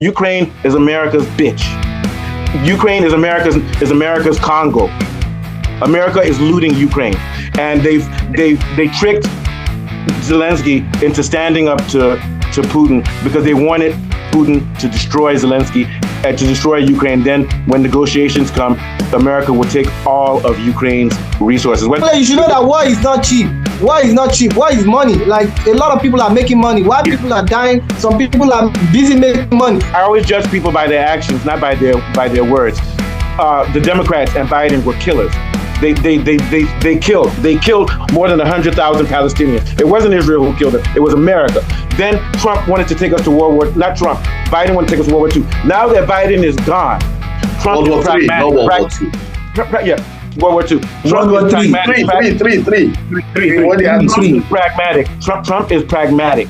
Ukraine is America's bitch. Ukraine is America's Congo. America is looting Ukraine, and they tricked Zelensky into standing up to Putin because they wanted Putin to destroy Zelensky and to destroy Ukraine. Then, when negotiations come, America will take all of Ukraine's resources. You should know that war is not cheap. War is not cheap. War is money. Like, a lot of people are making money. While people are dying, some people are busy making money. I always judge people by their actions, not by their words. The Democrats and Biden were killers. They killed more than 100,000 Palestinians. It wasn't Israel who killed them. It was America. Then Trump wanted to take us to not Trump. Biden wanted to take us to World War II. Now that Biden is gone, Trump is pragmatic. World War II. Yeah, World War II. Trump is pragmatic. Trump is pragmatic.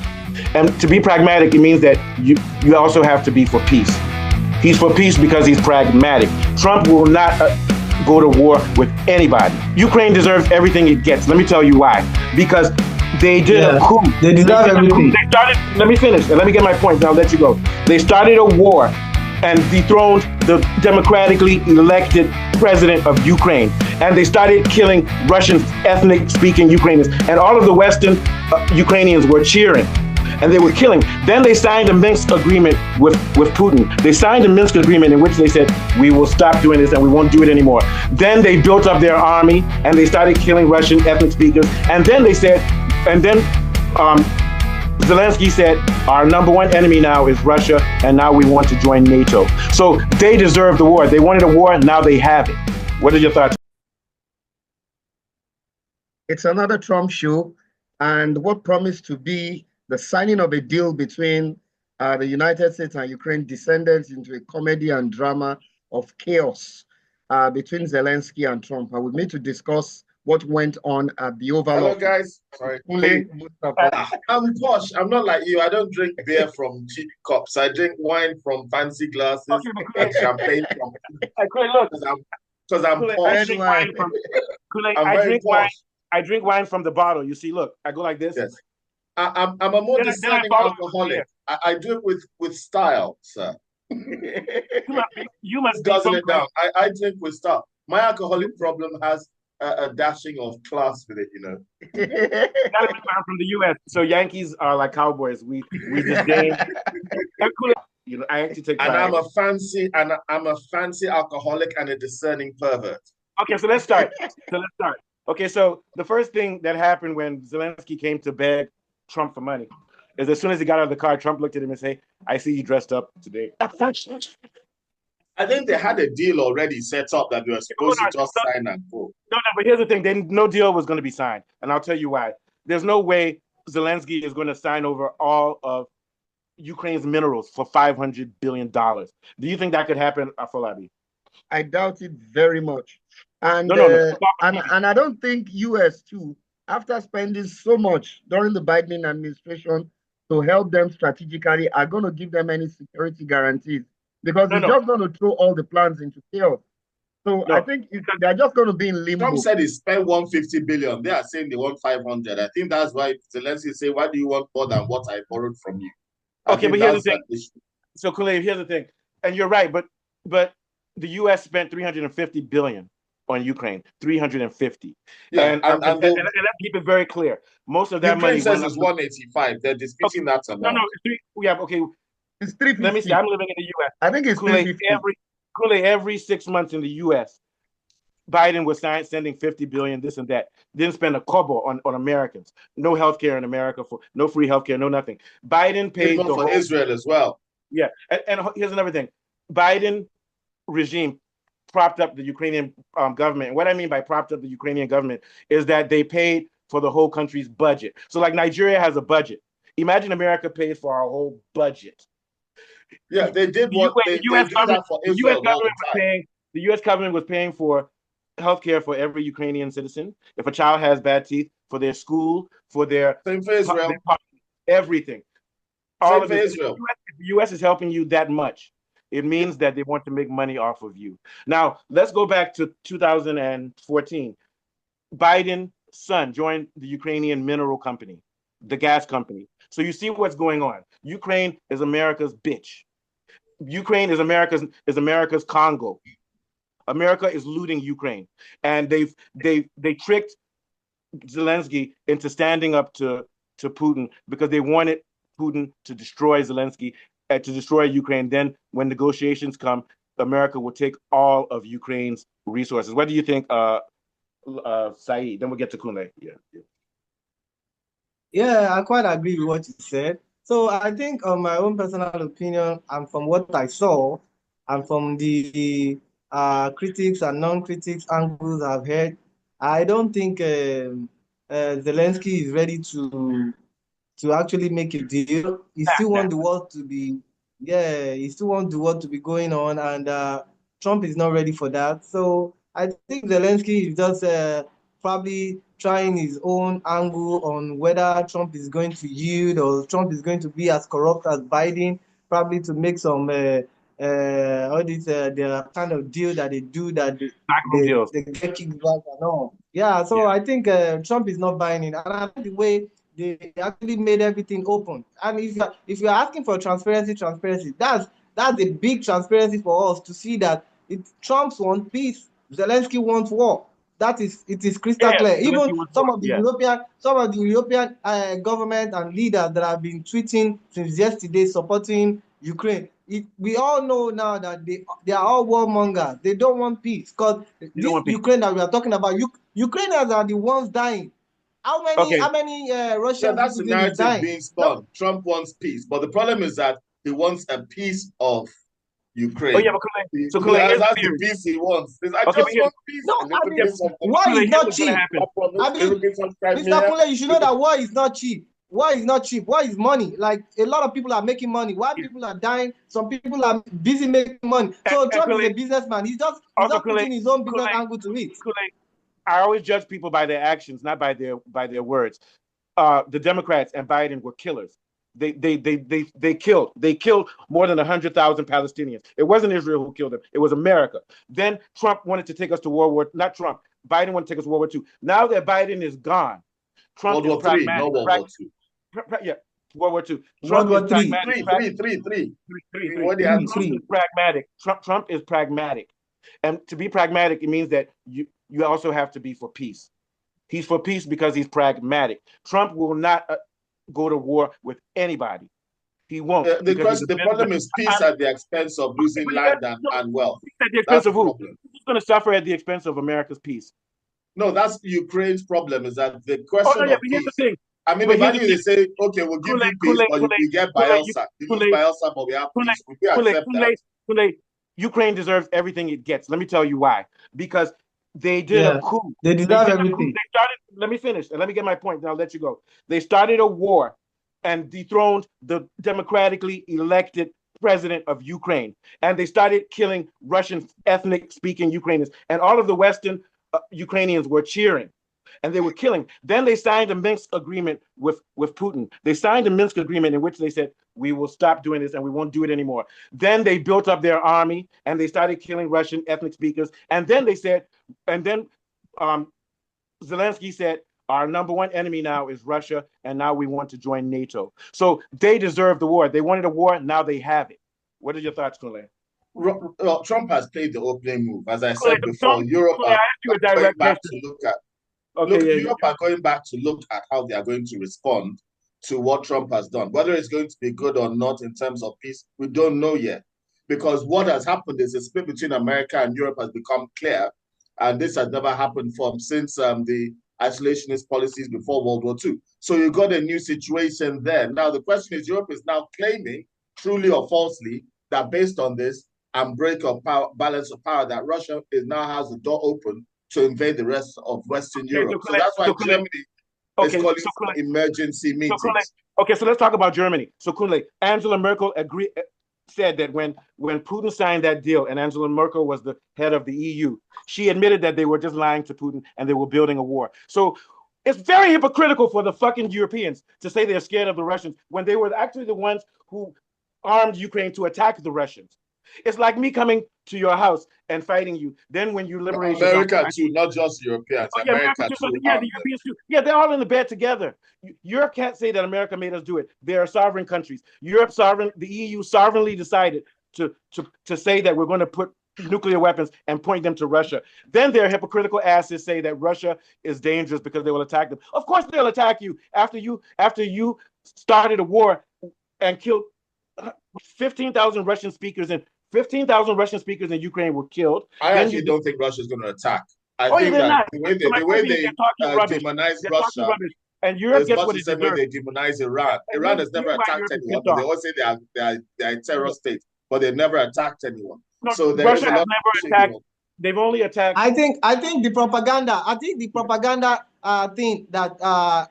And to be pragmatic, it means that you also have to be for peace. He's for peace because he's pragmatic. Trump will not go to war with anybody. Ukraine deserves everything it gets. Let me tell you why. Because they did a coup. They deserve everything. Let me finish and let me get my point, and I'll let you go. They started a war and dethroned the democratically elected president of Ukraine. And they started killing Russian ethnic-speaking Ukrainians. And all of the Western Ukrainians were cheering. And they were killing. Then they signed a Minsk agreement with Putin. They signed a Minsk agreement in which they said, we will stop doing this and we won't do it anymore. Then they built up their army and they started killing Russian ethnic speakers. And then they said, Zelensky said, our number one enemy now is Russia, and now we want to join NATO. So they deserve the war. They wanted a war, now they have it. What are your thoughts? It's another Trump show, and what promised to be the signing of a deal between the United States and Ukraine descended into a comedy and drama of chaos between Zelensky and Trump. And we need to discuss what went on at the Oval Hello, Office. guys. Sorry. I'm posh. I'm not like you. I don't drink beer from cheap cups. I drink wine from fancy glasses and champagne from. Because I'm posh. I drink wine from the bottle. You see, look, I go like this. Yes. I'm a more discerning alcoholic. I do it with style, sir. You must dozen it down. I drink with style. My alcoholic problem has a dashing of class with it, you know. I'm from the U.S., so Yankees are like Cowboys. We just game. You know, I actually take. And I'm a fancy alcoholic and a discerning pervert. Okay, so let's start. Okay, so the first thing that happened when Zelensky came to beg Trump for money is as soon as he got out of the car, Trump looked at him and said, "I see you dressed up today." I think they had a deal already set up that they were supposed to just sign and go. No, but here's the thing. No deal was going to be signed. And I'll tell you why. There's no way Zelensky is going to sign over all of Ukraine's minerals for $500 billion. Do you think that could happen, Afolabi? I doubt it very much. And, No. And I don't think US too, after spending so much during the Biden administration to help them strategically, are going to give them any security guarantees. Because they're just going to throw all the plans into chaos. So I think they're just going to be in limbo. Trump said he spent $150 billion. They are saying they want 500. I think that's why Zelensky say, "Why do you want more than what I borrowed from you?" Okay, but here's the thing. So, Khaled, here's the thing, and you're right, but the U.S. spent $350 billion on Ukraine. 350. Yeah, and let's keep it very clear. Most of that money says it's 185. They're disputing that amount. Okay. It's 350. Let me see. I'm living in the U.S. I think it's 350. Every 6 months in the U.S., Biden was sending $50 billion, this and that. Didn't spend a kobo on Americans. No health care in America, no free health care, no nothing. Biden paid for Israel as well. Yeah, and here's another thing. Biden regime propped up the Ukrainian government. And what I mean by propped up the Ukrainian government is that they paid for the whole country's budget. So like Nigeria has a budget. Imagine America pays for our whole budget. Yeah, they did what the U.S. government for Israel. The U.S. government was paying for healthcare for every Ukrainian citizen. If a child has bad teeth, for their school, for their same for Israel, everything. All of Israel. If the U.S. is helping you that much, it means that they want to make money off of you. Now let's go back to 2014. Biden's son joined the Ukrainian mineral company, the gas company. So you see what's going on. Ukraine is America's bitch. Ukraine is America's Congo. America is looting Ukraine, and they tricked Zelensky into standing up to Putin because they wanted Putin to destroy Zelensky, to destroy Ukraine. Then, when negotiations come, America will take all of Ukraine's resources. What do you think, Saeed? Then we'll get to Kunle. Yeah, I quite agree with what you said. So I think, on my own personal opinion, and from what I saw, and from the critics and non-critics angles I've heard, I don't think Zelensky is ready to actually make a deal. He still want the world to be, yeah, he still want the world to be going on, and Trump is not ready for that. So I think Zelensky is just probably trying his own angle on whether Trump is going to yield or Trump is going to be as corrupt as Biden, probably to make some all these the kind of deal that they do that they get kickback and all. Yeah, so I think Trump is not buying it, and I like the way they actually made everything open. And if you're asking for transparency, that's a big transparency for us to see that Trump wants peace, Zelensky wants war. It is crystal clear. Even some of the European government and leaders that have been tweeting since yesterday supporting Ukraine. We all know now that they are all warmongers. They don't want peace because this Ukraine that we are talking about, Ukrainians are the ones dying. How many Russian that's the people narrative being spun. No. Trump wants peace, but the problem is that he wants a piece of Ukraine. Oh yeah, but that's the peace he wants. I just want peace. No, war is not cheap. Mr. Kule, you should know that war is not cheap. War is not cheap. War is money. Like, a lot of people are making money. While people are dying, some people are busy making money. So Trump is a businessman. He's just putting his own business angle to it. I always judge people by their actions, not by their words. The Democrats and Biden were killers. They killed more than 100,000 Palestinians. It wasn't Israel who killed them. It was America. Then Trump wanted to take us to World War. Not Trump. Biden wanted to take us to World War II. Now that Biden is gone, Trump World is War III, no World War II. Yeah, World War II. Trump is pragmatic. Trump is pragmatic, and to be pragmatic, it means that you also have to be for peace. He's for peace because he's pragmatic. Trump will not go to war with anybody. He won't. The problem is peace at the expense of losing land and wealth. At the expense of who? Who's going to suffer at the expense of America's peace? No, that's Ukraine's problem. Is that the question of peace? The thing. I mean, imagine they say, okay, we'll give you peace, but you get Bielsa. You lose Bielsa, but we have peace. Would you accept that? Ukraine deserves everything it gets. Let me tell you why. Because they did a coup. They deserve everything. Let me finish, and let me get my point, and I'll let you go. They started a war and dethroned the democratically elected president of Ukraine. And they started killing Russian ethnic-speaking Ukrainians. And all of the Western Ukrainians were cheering. And they were killing. Then they signed a Minsk agreement with Putin. They signed a Minsk agreement in which they said, we will stop doing this and we won't do it anymore. Then they built up their army and they started killing Russian ethnic speakers. And then they said, Zelensky said, our number one enemy now is Russia, and now we want to join NATO. So they deserve the war. They wanted a war, now they have it. What are your thoughts, Kunle? Well, Trump has played the opening move. As I said before, Europe are going back to look at Europe are going back to look at how they are going to respond to what Trump has done. Whether it's going to be good or not in terms of peace, we don't know yet. Because what has happened is the split between America and Europe has become clear. And this has never happened since the isolationist policies before World War II. So you got a new situation there. Now, the question is, Europe is now claiming, truly or falsely, that based on this and break of power, balance of power, that Russia now has the door open to invade the rest of Western Europe. So that's why Germany is calling for emergency meetings. So let's talk about Germany. So Kunle, Angela Merkel said that when Putin signed that deal, and Angela Merkel was the head of the EU, she admitted that they were just lying to Putin and they were building a war. So it's very hypocritical for the fucking Europeans to say they're scared of the Russians when they were actually the ones who armed Ukraine to attack the Russians. It's like me coming to your house and fighting you. Then when you liberate America too, not just Europeans. America too. The Europeans too. Yeah, they're all in the bed together. Europe can't say that America made us do it. They are sovereign countries. The EU sovereignly decided to say that we're going to put nuclear weapons and point them to Russia. Then their hypocritical asses say that Russia is dangerous because they will attack them. Of course they'll attack you after you started a war and killed 15,000 Russian speakers, and 15,000 Russian speakers in Ukraine were killed. I actually don't think Russia's going to attack. I think that the way they demonize Russia, and Europe gets what it deserves. The way they demonize Iran. Iran has never attacked anyone, but they always say they are a terror state, but they've never attacked anyone. No, so Russia has never attacked. They've only attacked. I think the propaganda. I think the propaganda thing that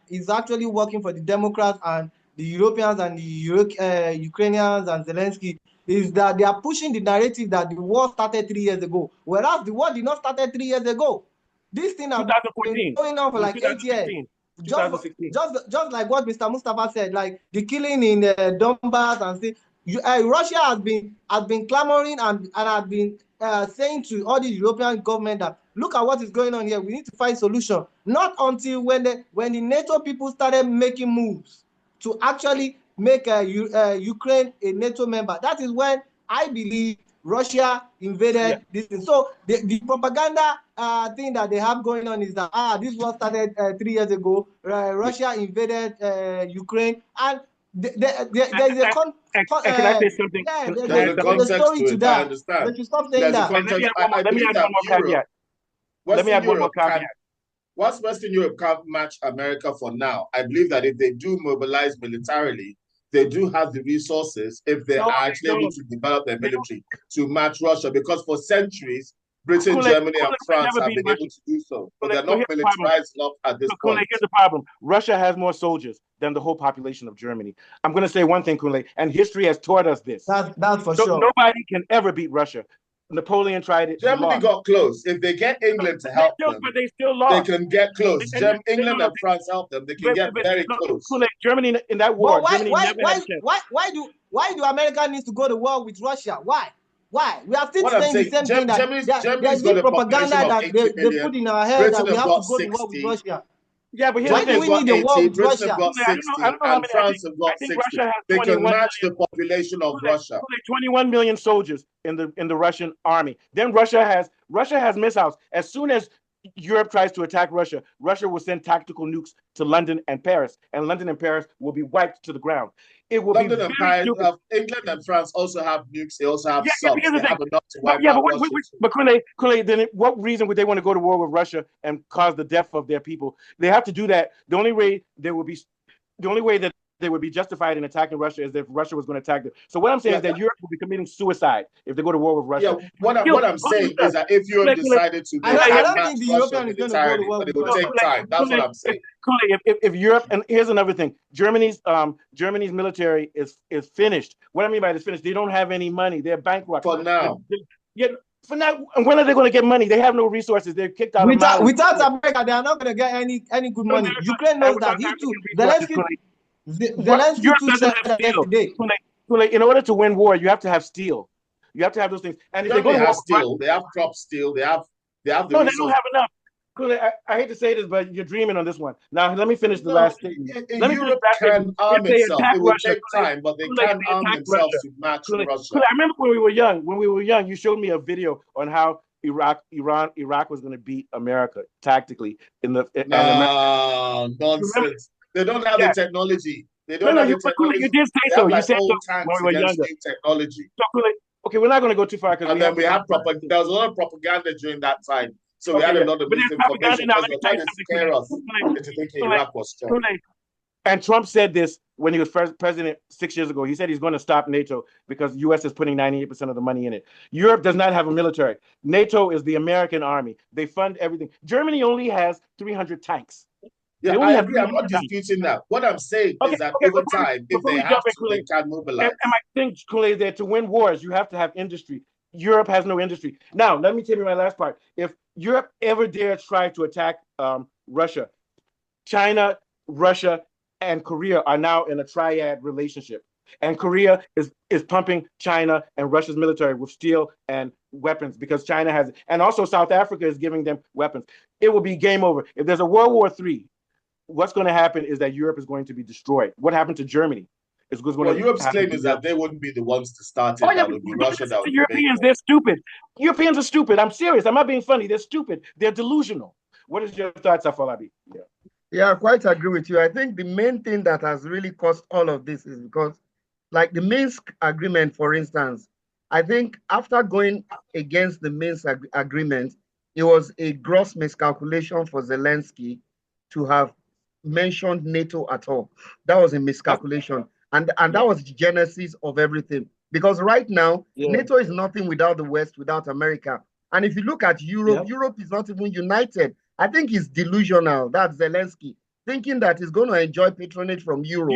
is actually working for the Democrats and the Europeans and the Ukrainians and Zelensky is that they are pushing the narrative that the war started 3 years ago, whereas the war did not start 3 years ago. This thing has been going on for like 8 years. Just like what Mr. Mustafa said, like the killing in Donbass and say, Russia has been clamoring and has been saying to all the European government that look at what is going on here. We need to find solution. Not until when the NATO people started making moves to actually make Ukraine a NATO member. That is when I believe Russia invaded this thing. So the propaganda thing that they have going on is that this war started 3 years ago. Russia invaded Ukraine, and there's a can I say something? There's a story to that. But you stop saying that. Let me add one more caveat. Let me add one more caveat. Whilst Western Europe can't match America for now, I believe that if they do mobilize militarily, they do have the resources, if they are actually able to develop their military, to match Russia. Because for centuries, Britain, Germany, and France have been able to do so. But they're not militarized enough at this point. Here's the problem. Russia has more soldiers than the whole population of Germany. I'm going to say one thing, Kunle, and history has taught us this. That's for sure. Nobody can ever beat Russia. Napoleon tried it. Germany got close. If they get England to help them, but they still lost. They can get close. England and France help them. They can get very close. Germany in that war. Why do America need to go to war with Russia? Why? We are still saying the same thing. There's this propaganda that they put in our head that we have to go to war with Russia. Yeah, but why do we need a war with Russia? And France have got 60. They can match the population of Russia. 21 million soldiers in the Russian army. Then Russia has missiles. As soon as Europe tries to attack Russia, Russia will send tactical nukes to London and Paris, and London and Paris will be wiped to the ground. It will London be and Paris, England and France also have nukes. They also have subs. They have enough to wipe out Russia. But Kunle, then what reason would they want to go to war with Russia and cause the death of their people? They have to do that. The only way that they would be justified in attacking Russia is if Russia was going to attack them. So what I'm saying is that Europe will be committing suicide if they go to war with Russia. Yeah, what I'm saying is that if Europe decided to, I don't think the European is going to go to war with it will take time. That's what I'm saying. If Europe, and here's another thing, Germany's military is finished. What I mean by this finished, they don't have any money. They're bankrupt. For now. For now, and when are they going to get money? They have no resources. They're kicked out of Mali. Without America, they are not going to get any good money. Ukraine knows that. He too. Zelensky in order to win war, you have to have steel. You have to have those things. And if they go to war, steel, they have crop steel. They have the resources. They don't have enough. I hate to say this, but you're dreaming on this one. Now, let me finish the last statement. Europe can arm itself. It will take time, but they can arm themselves to match Russia. I remember when we were young. You showed me a video on how Iraq was going to beat America tactically nonsense. They don't have the technology. They don't have the technology. You did say so. You said so when we were younger. Technology. So, okay, we're not going to go too far because then we have propaganda. There was a lot of propaganda during that time, so we had a lot of misinformation because they tried to scare us into thinking Iraq was strong. And Trump said this when he was president 6 years ago. He said he's going to stop NATO because the U.S. is putting 98% of the money in it. Europe does not have a military. NATO is the American army. They fund everything. Germany only has 300 tanks. Yeah, I agree. I'm not disputing that. What I'm saying is that over time, if they have to, they can mobilize. And my thing, Kunle, is that to win wars, you have to have industry. Europe has no industry. Now, let me tell you my last part. If Europe ever dares try to attack Russia, China, Russia, and Korea are now in a triad relationship. And Korea is pumping China and Russia's military with steel and weapons because China has it. And also South Africa is giving them weapons. It will be game over. If there's a World War III, what's going to happen is that Europe is going to be destroyed. What happened to Germany? is going Well, to Europe's have to claim be is done. that they wouldn't be the ones to start it. Oh, yeah, That would be Russia. That would the be Europeans, they're stupid. Europeans are stupid. I'm serious. I'm not being funny. They're stupid. They're delusional. What is your thoughts, Afolabi? Yeah. Yeah, I quite agree with you. I think the main thing that has really caused all of this is because, like the Minsk agreement, for instance, I think after going against the Minsk agreement, it was a gross miscalculation for Zelensky to have mentioned NATO at all. That was a miscalculation. And that was the genesis of everything. Because right now, NATO is nothing without the West, without America. And if you look at Europe, Europe is not even united. I think he's delusional. That's Zelensky, thinking that he's going to enjoy patronage from Europe.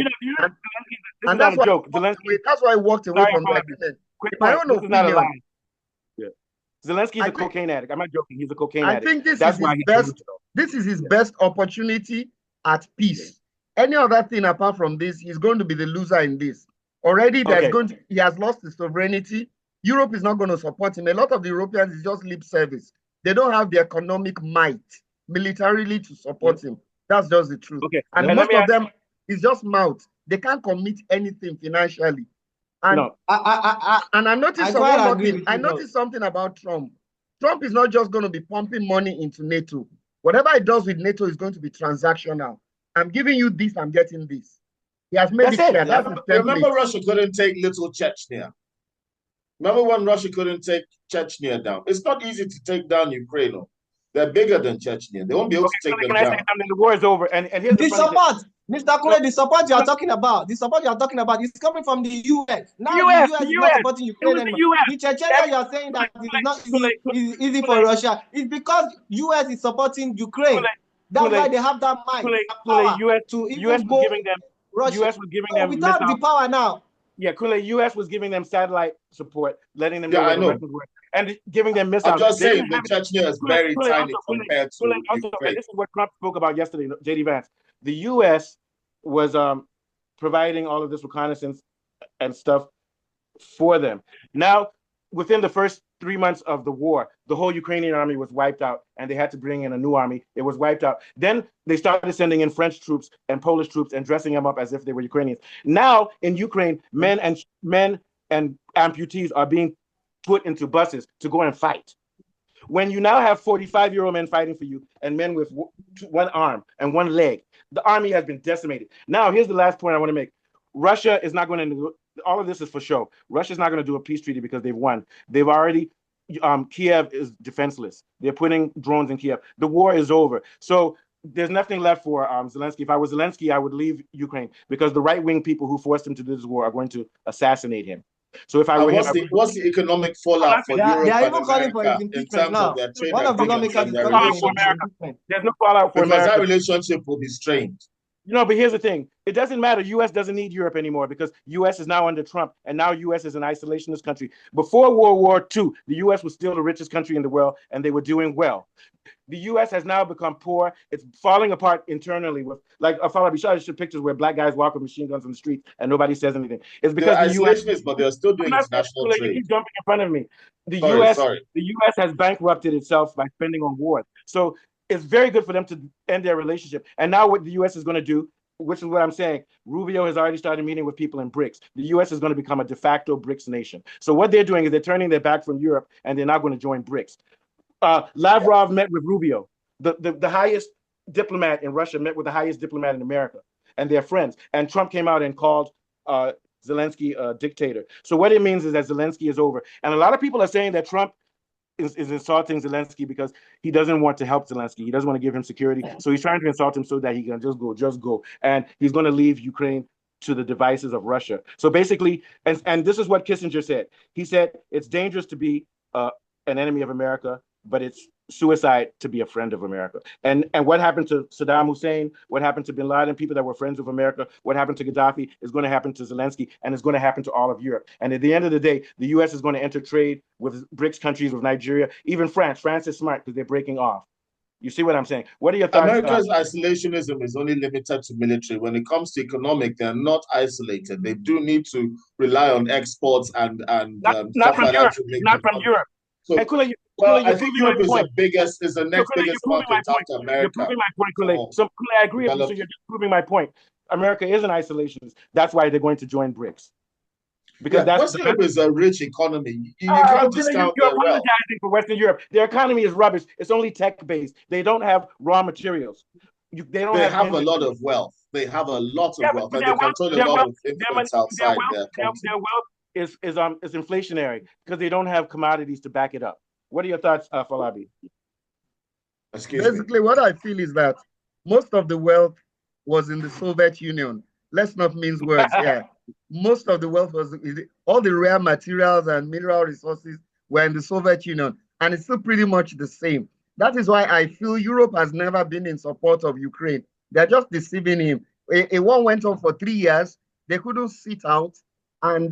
And that's not a joke. That's why I walked away from the agreement. Quick My point. own This is not a opinion. lie. Yeah. Zelensky's a cocaine addict. I'm not joking. He's a cocaine addict. I think this that's is why his best. This is his best opportunity at peace. Any other thing apart from this, he's going to be the loser in this. Already, he has lost his sovereignty. Europe is not going to support him. A lot of the Europeans is just lip service. They don't have the economic might militarily to support him. That's just the truth. Okay. And most of them is just mouth. They can't commit anything financially. And I noticed I noticed something about Trump. Trump is not just going to be pumping money into NATO. Whatever he does with NATO is going to be transactional. I'm giving you this, I'm getting this. He has made it clear. That's his template. Remember, Russia couldn't take little Chechnya. Remember when Russia couldn't take Chechnya down? It's not easy to take down Ukraine. They're bigger than Chechnya. They won't be able to take them down. The war is over. And here's the support, Mr. Kule, the support you are talking about, is coming from the US. Now the US is not supporting Ukraine anymore. The Chechnya you are saying that it is not easy for Russia. It's because US is supporting Ukraine. That's why they have that might, power to even go giving them Russia. US was giving them without the power now. Yeah, Kule, US was giving them satellite support, letting them know where the weapons were, and giving them missiles. I'm just saying the Chechnya is very tiny compared to Ukraine. And this is what Trump spoke about yesterday, JD Vance. The US was providing all of this reconnaissance and stuff for them. Now, within the first 3 months of the war, the whole Ukrainian army was wiped out, and they had to bring in a new army. It was wiped out. Then they started sending in French troops and Polish troops and dressing them up as if they were Ukrainians. Now in Ukraine, men and amputees are being put into buses to go and fight. When you now have 45-year-old men fighting for you and men with one arm and one leg, the army has been decimated. Now, here's the last point I want to make. Russia is not going to, all of this is for show. Russia's not going to do a peace treaty because they've won. They've already, Kiev is defenseless. They're putting drones in Kiev. The war is over. So there's nothing left for Zelensky. If I was Zelensky, I would leave Ukraine because the right-wing people who forced him to do this war are going to assassinate him. So if I were what's the economic fallout for Europe and America in terms of their trade and there's no fallout for America. Because that relationship will be strained. But here's the thing. It doesn't matter. U.S. doesn't need Europe anymore because U.S. is now under Trump, and now U.S. is an isolationist country. Before World War II, the U.S. was still the richest country in the world, and they were doing well. The U.S. has now become poor. It's falling apart internally with, like, Afalabi showed pictures where black guys walk with machine guns on the street and nobody says anything. It's because they're isolationists, but they're still doing international trade. You keep jumping in front of me. The U.S. has bankrupted itself by spending on wars. So it's very good for them to end their relationship. And now what the U.S. is going to do, which is what I'm saying, Rubio has already started meeting with people in BRICS. The U.S. is going to become a de facto BRICS nation. So what they're doing is they're turning their back from Europe, and they're not going to join BRICS. Lavrov met with Rubio. The highest diplomat in Russia met with the highest diplomat in America, and they're friends. And Trump came out and called Zelensky a dictator. So what it means is that Zelensky is over. And a lot of people are saying that Trump is insulting Zelensky because he doesn't want to help Zelensky. He doesn't want to give him security. So he's trying to insult him so that he can just go. And he's going to leave Ukraine to the devices of Russia. So basically, and this is what Kissinger said. He said, it's dangerous to be an enemy of America, but it's suicide to be a friend of America. And what happened to Saddam Hussein, what happened to bin Laden, people that were friends of America, what happened to Gaddafi is going to happen to Zelensky, and it's going to happen to all of Europe. And at the end of the day, the U.S. is going to enter trade with BRICS countries, with Nigeria, even France. France is smart because they're breaking off. You see what I'm saying? What are your thoughts? America's isolationism is only limited to military. When it comes to economic, they're not isolated. They do need to rely on exports and not from Europe. Not from Europe. So, I think Europe is the next biggest market after America. You're proving my point, Kule. So, Kule, I agree with you. So you're just proving my point. America is an isolationist. That's why they're going to join BRICS. Because Western Europe is a rich economy. You can't discount you're their wealth. apologizing for Western Europe. Their economy is rubbish. It's only tech-based. They don't have raw materials. They have a lot of wealth. They have a lot of wealth, and they control a lot of influence outside their country. Their wealth is inflationary because they don't have commodities to back it up. What are your thoughts, Falabi? Basically, what I feel is that most of the wealth was in the Soviet Union. Let's not mince words here. Most of the wealth was, all the rare materials and mineral resources were in the Soviet Union, and it's still pretty much the same. That is why I feel Europe has never been in support of Ukraine. They're just deceiving him. A war went on for 3 years. They couldn't sit out and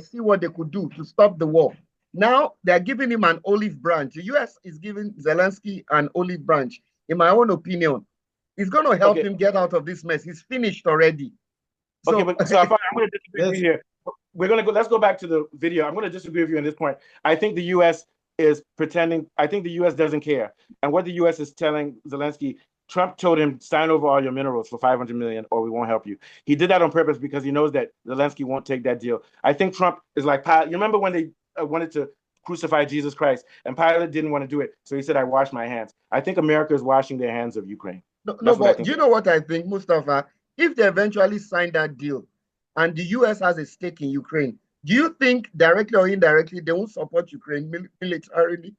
see what they could do to stop the war. Now they're giving him an olive branch. The US is giving Zelensky an olive branch. In my own opinion, it's going to help him get out of this mess. He's finished already. So, I'm going to disagree with you here. Let's go back to the video. I'm going to disagree with you on this point. I think the US is pretending. I think the US doesn't care. And what the US is telling Zelensky, Trump told him, sign over all your minerals for $500 million or we won't help you. He did that on purpose because he knows that Zelensky won't take that deal. I think Trump is like, you remember when they wanted to crucify Jesus Christ and Pilate didn't want to do it. So he said, I wash my hands. I think America is washing their hands of Ukraine. No, but you know what I think, Mustafa? If they eventually sign that deal and the US has a stake in Ukraine, do you think directly or indirectly they won't support Ukraine militarily?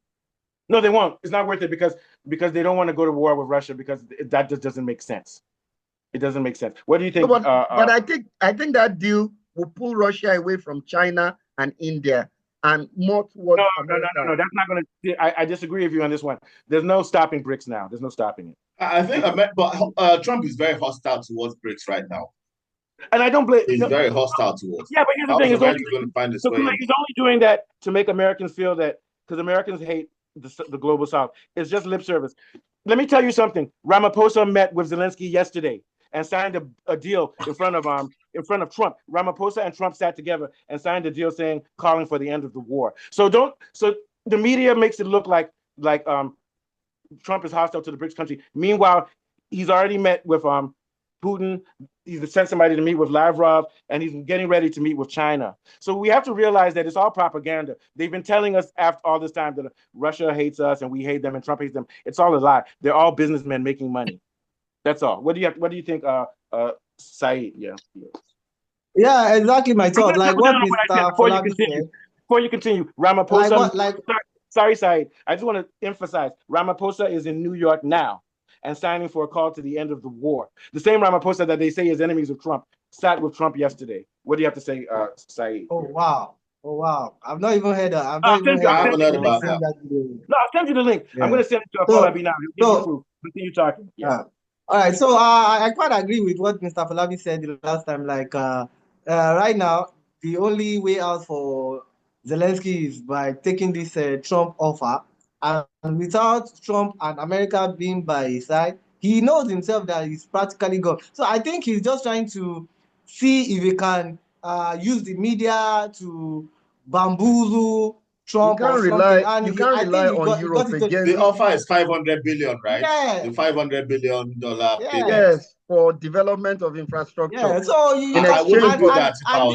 No, they won't. It's not worth it because they don't want to go to war with Russia because that just doesn't make sense. It doesn't make sense. What do you think? No, but I think that deal will pull Russia away from China and India and more towards America. No. That's not going to. I disagree with you on this one. There's no stopping BRICS now. There's no stopping it. I think, but Trump is very hostile towards BRICS right now. And I don't blame. He's very hostile towards. Yeah, but here's the thing: he's only doing that to make Americans feel that because Americans hate the global South. It's just lip service. Let me tell you something. Ramaphosa met with Zelensky yesterday and signed a deal in front of Trump. Ramaphosa and Trump sat together and signed a deal calling for the end of the war. So the media makes it look like Trump is hostile to the BRICS country. Meanwhile, he's already met with Putin. He's sent somebody to meet with Lavrov, and he's getting ready to meet with China. So we have to realize that it's all propaganda. They've been telling us after all this time that Russia hates us and we hate them and Trump hates them. It's all a lie. They're all businessmen making money. That's all. What do you think, Saeed? Yeah, exactly my thought. Like what Mr. Falabi said. Before you continue, Ramaphosa. Sorry, Saeed. I just want to emphasize, Ramaphosa is in New York now and signing for a call to the end of the war. The same Ramaphosa that they say is enemies of Trump sat with Trump yesterday. What do you have to say, Saeed? Oh wow! I've not even heard that. I haven't heard about that. No, I'll send you the link. Yeah. I'm going to send it to Falabi now. Continue talking. Yeah. All right. So I quite agree with what Mr. Falabi said the last time. Like right now, the only way out for Zelensky is by taking this Trump offer. And without Trump and America being by his side, he knows himself that he's practically gone. So I think he's just trying to see if he can use the media to bamboozle Trump. You can't rely on Europe against. The offer is $500 billion, right? Yeah. The $500 billion payment. Yes, for development of infrastructure. Yeah. So I wouldn't go that far.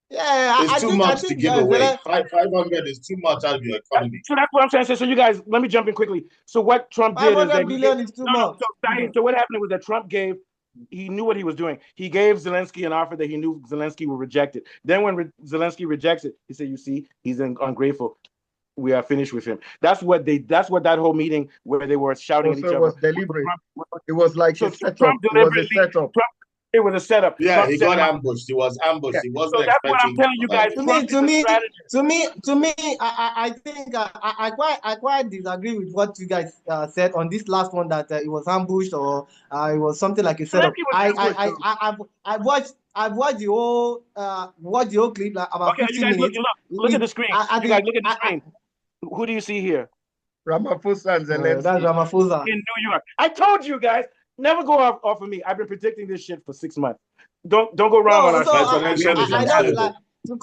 Yeah, it's too much to give away. 500 is too much out of your economy. So that's what I'm saying. So you guys, let me jump in quickly. So what Trump did is that $500 billion is too much. So what happened was that Trump he knew what he was doing. He gave Zelensky an offer that he knew Zelensky would reject it. Then when Zelensky rejects it, he said, "You see, he's ungrateful. We are finished with him." That's what that whole meeting where they were shouting at each other. It was deliberate. It was like a setup. It was a setup. It was a setup. Yeah, Trump he got ambushed. He was ambushed. Yeah. He wasn't expecting. That's what I'm telling you guys. To me, I think I quite disagree with what you guys said on this last one that it was ambushed or it was something like a setup. I've watched the whole clip like about 15 minutes. Look at the screen. You guys look at the screen. Who do you see here? Ramaphosa and Zelensky. That's Ramaphosa in New York. I told you guys. Never go off of me. I've been predicting this shit for 6 months. Don't go wrong on our side. To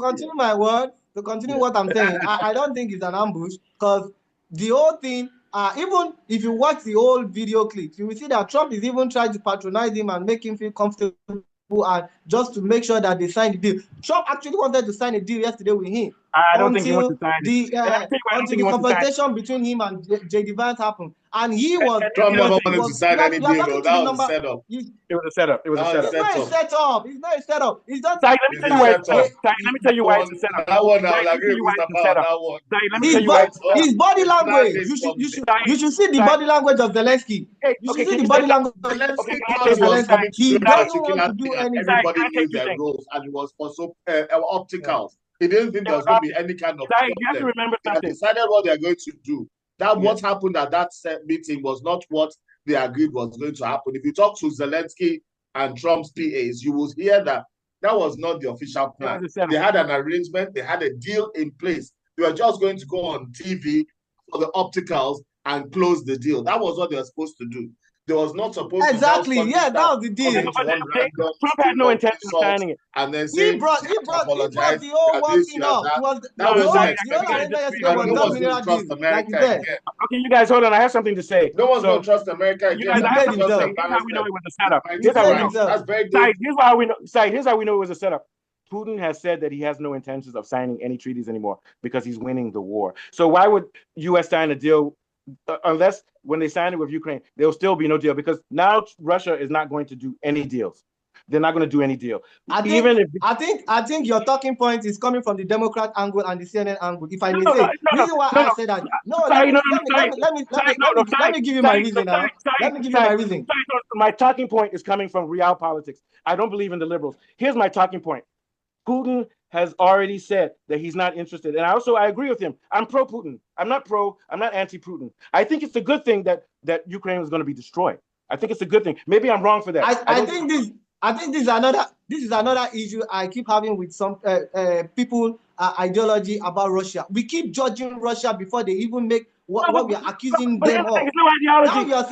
continue what I'm saying, I don't think it's an ambush because the whole thing even if you watch the old video clips, you will see that Trump is even trying to patronize him and make him feel comfortable, and just to make sure that they sign the deal. Trump actually wanted to sign a deal yesterday with him. I don't think he wants to sign it. Until the conversation between him and J.D. Vance happened, and he was Trump never wanted to sign any deal, though. That was a setup. It was a setup. It was a setup. It's not a setup. It's not a setup. It's just. Let me tell you why it's a setup. That one, I will agree with Mr. Power. That one. Let me tell you why. His body language. You should see the body language of Zelensky. You should see the body language. Zelensky. He doesn't want to do anything. Everybody knew their roles, and it was for opticals. He didn't think there was going to be any kind of problem. You have to remember something. They decided what they're going to do. What happened at that meeting was not what they agreed was going to happen. If you talk to Zelensky and Trump's PAs, you will hear that was not the official plan. They had an arrangement. They had a deal in place. They were just going to go on TV for the opticals and close the deal. That was what they were supposed to do. They was not supposed to. Exactly. Yeah, that was the deal. Trump had no intention of signing it. And then he brought the whole working up. Okay, you guys hold on. I have something to say. No one's going to trust America. You guys, here's how we know it was a setup. Here's how we know. That's very good. Here's how we know it was a setup. Putin has said that he has no intentions of signing any treaties anymore because he's winning the war. So why would U.S. sign a deal unless when they sign it with Ukraine, there'll still be no deal because now Russia is not going to do any deals. They're not going to do any deal. I think your talking point is coming from the Democrat angle and the CNN angle. If I may say, reason why I say that. Let me give you my reason now. Let me give you my reason. My talking point is coming from real politics. I don't believe in the liberals. Here's my talking point. Putin has already said that he's not interested. And I agree with him. I'm pro-Putin. I'm not anti-Putin. I think it's a good thing that Ukraine is going to be destroyed. I think it's a good thing. Maybe I'm wrong for that. I think this is another issue I keep having with some people ideology about Russia. We keep judging Russia before they even make what we are accusing them of. Now you're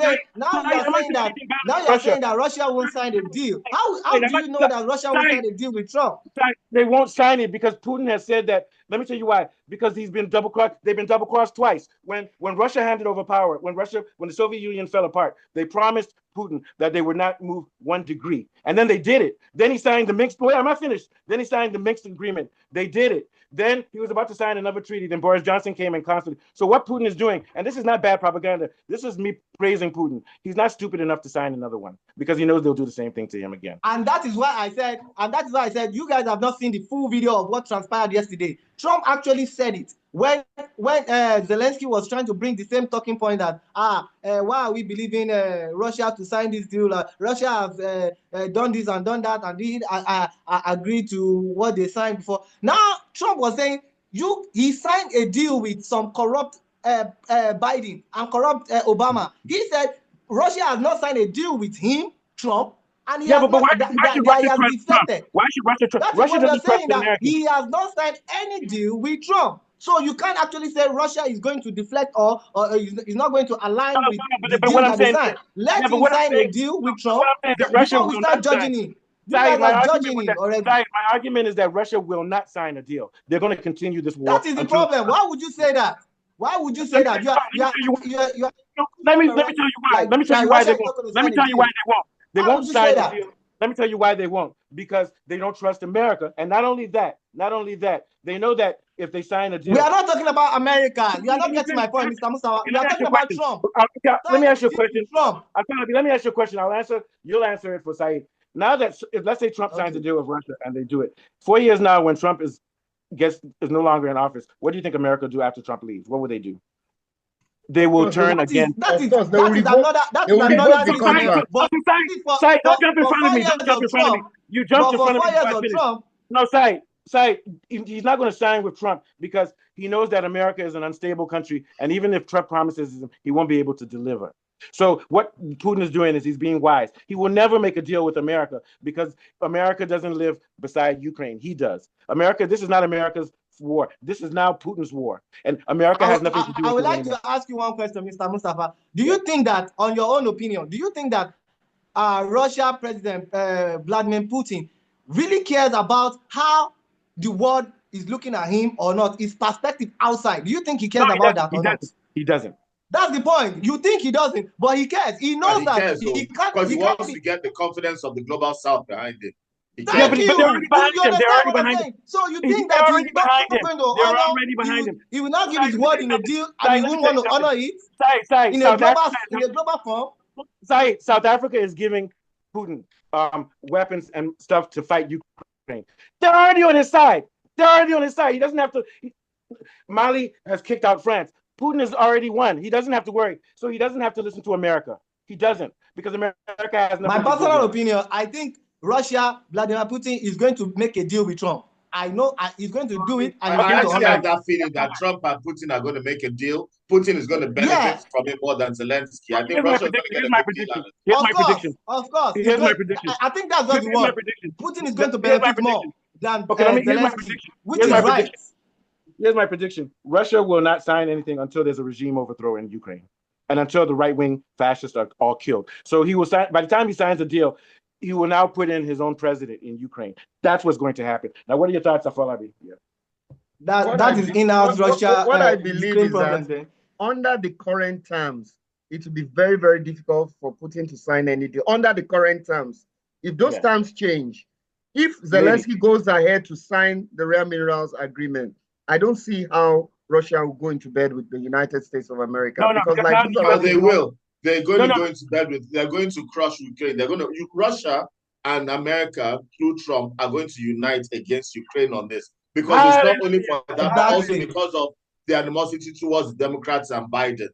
saying that Russia won't sign a deal. How do you know that Russia won't sign a deal with Trump? They won't sign it because Putin has said that. Let me tell you why. Because he's been double-crossed. They've been double-crossed twice. When Russia handed over power, when the Soviet Union fell apart, they promised Putin that they would not move 1 degree. And then they did it. Then he signed the Minsk. Wait, I'm not finished. Then he signed the Minsk agreement. They did it. Then he was about to sign another treaty. Then Boris Johnson came and constantly. So what Putin is doing, and this is not bad propaganda. This is me praising Putin. He's not stupid enough to sign another one because he knows they'll do the same thing to him again. And that is why I said, you guys have not seen the full video of what transpired yesterday. Trump actually said it when Zelensky was trying to bring the same talking point that why are we believing Russia to sign this deal? Russia have done this and done that and did agree to what they signed before. Now Trump was saying he signed a deal with some corrupt Biden and corrupt Obama. He said Russia has not signed a deal with him, Trump. And why should Russia trust Trump? Why should Russia trust? Russia doesn't trust America. He has not signed any deal with Trump. So you can't actually say Russia is going to deflect or is not going to align with the deal that they signed. Let him sign a deal with Trump before we start judging him. My argument is that Russia will not sign a deal. They're going to continue this war. That is the problem. Why would you say that? Why would you say that? Let me tell you why. Let me tell you why they won't. Let me tell you why they won't. They won't sign the deal. Let me tell you why they won't. Because they don't trust America. And not only that, they know that if they sign a deal. We are not talking about America. You are not getting my point, Mr. Musawa. We are talking about Trump. Let me ask you a question. Let me ask you a question. You'll answer it for Saeed. Now that, let's say Trump signs a deal with Russia and they do it. 4 years now, when Trump is no longer in office, what do you think America will do after Trump leaves? What will they do? They will turn again. That is another thing. Sai, don't jump in front of me. Don't jump in front of me. You jumped in front of me. No, Sai, he's not going to sign with Trump because he knows that America is an unstable country, and even if Trump promises him, he won't be able to deliver. So what Putin is doing is he's being wise. He will never make a deal with America because America doesn't live beside Ukraine. He does. America, this is not America's war. This is now Putin's war. And America has nothing to do with it. I would like to ask you one question, Mr. Mustafa. Do you think that, on your own opinion, do you think that Russia President Vladimir Putin really cares about how the world is looking at him or not? His perspective outside. Do you think he cares about that or not? He doesn't. That's the point. You think he doesn't, but he cares. He knows that he can't. Because he wants to get the confidence of the global south behind him. Thank you. They're already behind him. They're already behind him. So you think that he's not going to honor? They're already behind him. He will not give his word in a deal, and he won't want to honor it in a global form. South Africa is giving Putin weapons and stuff to fight Ukraine. They're already on his side. He doesn't have to. Mali has kicked out France. Putin has already won. He doesn't have to worry. So he doesn't have to listen to America. He doesn't, because America has nothing. My personal opinion, I think Russia, Vladimir Putin is going to make a deal with Trump. I know he's going to do it. And I actually have that feeling that Trump and Putin are going to make a deal. Putin is going to benefit from it more than Zelensky. I think Russia is going to get a big deal. Here's my prediction. Of course. Here's my prediction. I think that's what we want. Putin is going to benefit more than Zelensky, which is right. Here's my prediction. Russia will not sign anything until there's a regime overthrow in Ukraine, and until the right-wing fascists are all killed. So he will sign. By the time he signs a deal, he will now put in his own president in Ukraine. That's what's going to happen. Now, what are your thoughts, Afolabi? Yeah. That is in-house Russia. What I believe is that under the current terms, it will be very, very difficult for Putin to sign any deal. Under the current terms, if those terms change, if Zelensky goes ahead to sign the rare minerals agreement, I don't see how Russia will go into bed with the United States of America. They will. They're going to go into bed with. They're going to crush Ukraine. They're going to. Russia and America, through Trump, are going to unite against Ukraine on this, because it's not only for that, but also because of the animosity towards the Democrats and Biden.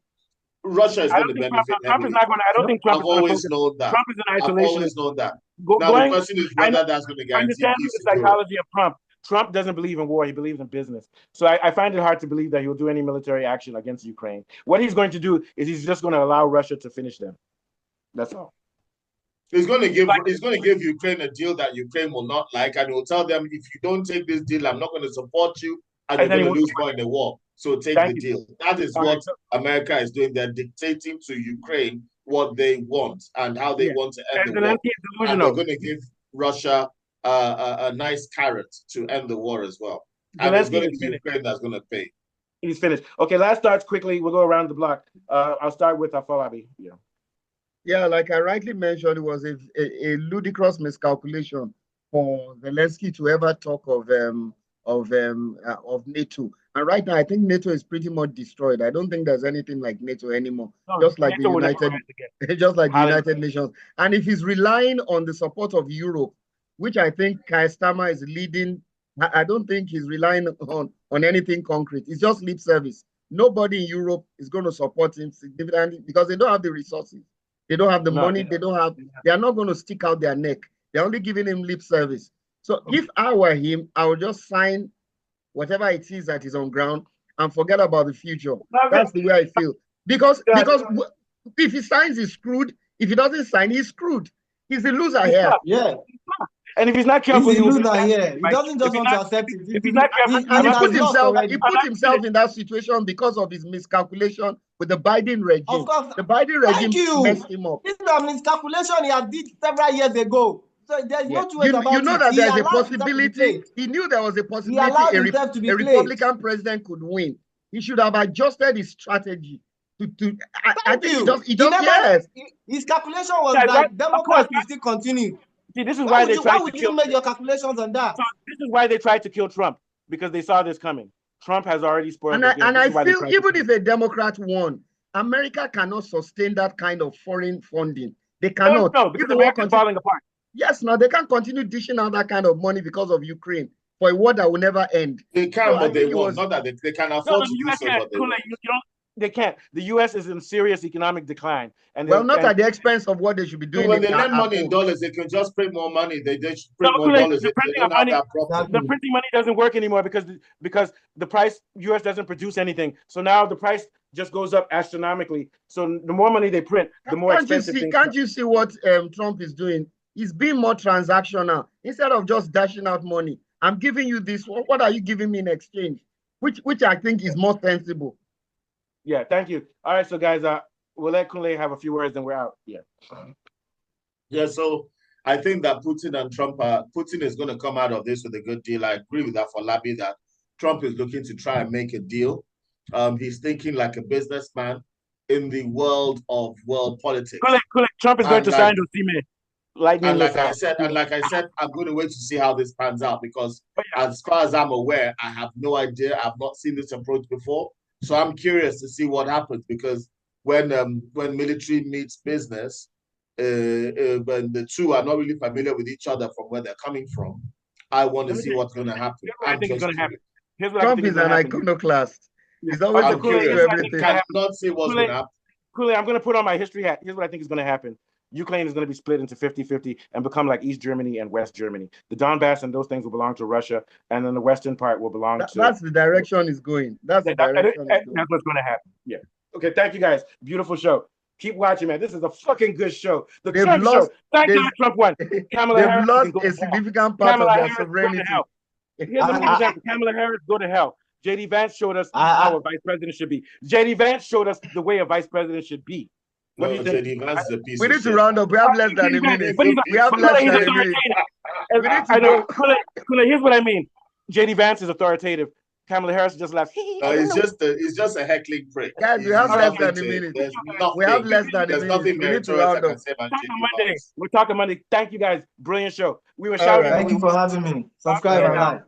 Russia is going to benefit. Trump is not going to. I don't think Trump. I've always known that. Trump is in isolation. I've always known that. Now the question is whether that's going to guarantee peace. I understand the psychology of Trump. Trump doesn't believe in war. He believes in business. So I find it hard to believe that he will do any military action against Ukraine. What he's going to do is he's just going to allow Russia to finish them. That's all. He's going to give Ukraine a deal that Ukraine will not like, and he will tell them, if you don't take this deal, I'm not going to support you, and you're going to lose more in the war. So take the deal. That is what America is doing. They're dictating to Ukraine what they want and how they want to end the war. And they're going to give Russia a nice carrot to end the war as well. And it's going to be Ukraine that's going to pay. He's finished. Okay, last starts quickly. We'll go around the block. I'll start with Afolabi. Yeah, like I rightly mentioned, it was a ludicrous miscalculation for Zelensky to ever talk of NATO. And right now, I think NATO is pretty much destroyed. I don't think there's anything like NATO anymore. Just like the United Nations. And if he's relying on the support of Europe, which I think Keir Starmer is leading, I don't think he's relying on anything concrete. It's just lip service. Nobody in Europe is going to support him significantly because they don't have the resources. They don't have the money. They are not going to stick out their neck. They're only giving him lip service. So if I were him, I would just sign whatever it is that is on ground and forget about the future. That's the way I feel. Because if he signs, he's screwed. If he doesn't sign, he's screwed. He's a loser here. Yeah. And if he's not careful, he doesn't just want to accept it. If he's not careful, he put himself in that situation because of his miscalculation with the Biden regime. Of course. The Biden regime messed him up. This is a miscalculation he had did several years ago. So there's no two ways about it. You know that there's a possibility. He knew there was a possibility a Republican president could win. He should have adjusted his strategy. I think he just yes. His calculation was like Democrats will still continue. See, this is why they tried to kill. Why would you make your calculations on that? So this is why they tried to kill Trump, because they saw this coming. Trump has already spoiled. And I feel even if a Democrat won, America cannot sustain that kind of foreign funding. They cannot. No, because America is falling apart. Yes, no, they can't continue dishing out that kind of money because of Ukraine for a war that will never end. They can, but they won't. Not that they can afford to do so, but they can't. The U.S. is in serious economic decline, not at the expense of what they should be doing. So when they lend money in dollars, they can just print more money. They just print more dollars. The printing money doesn't work anymore because the price U.S. doesn't produce anything. So now the price just goes up astronomically. So the more money they print, the more expensive things. Can't you see what Trump is doing? He's being more transactional instead of just dashing out money. I'm giving you this. What are you giving me in exchange? Which I think is more sensible. Yeah, thank you. All right, so guys, we'll let Kunle have a few words and we're out. Yeah, so I think that Putin and Trump Putin is going to come out of this with a good deal. I agree with that for Labi that Trump is looking to try and make a deal. He's thinking like a businessman. in the world of world politics. Trump is going to sign those emails. Lightning and like missile. I said, I'm going to wait to see how this pans out because, as far as I'm aware, I have no idea. I've not seen this approach before, so I'm curious to see what happens because when military meets business, when the two are not really familiar with each other from where they're coming from, I want to see what's going to happen. I think it's going to happen. Trump is an iconoclast. He's always opposed to everything. I cannot see what's going to happen. Cooley, I'm going to put on my history hat. Here's what I think is going to happen. Ukraine is going to be split into 50-50 and become like East Germany and West Germany. The Donbass and those things will belong to Russia, and then the western part will belong to... That's the direction it's going. That's the direction That's what's going to happen. Yeah. Okay, thank you, guys. Beautiful show. Keep watching, man. This is a fucking good show. The Trump show. Thank God Trump won. Kamala Harris lost a significant part of their sovereignty. Here's what I'm saying. Kamala Harris, go to hell. J.D. Vance showed us how a vice president should be. J.D. Vance showed us the way a vice president should be. What do you think? We need to round up. We have less than a minute. We have less than a minute. I know. Here's what I mean. J.D. Vance is authoritative. Kamala Harris just laughs. It's just a heckling prick. Guys, we have less than a minute. We have less than a minute. We need to round up. We're talking Monday. Thank you, guys. Brilliant show. We were shouting. Thank you for having me. Subscribe and like.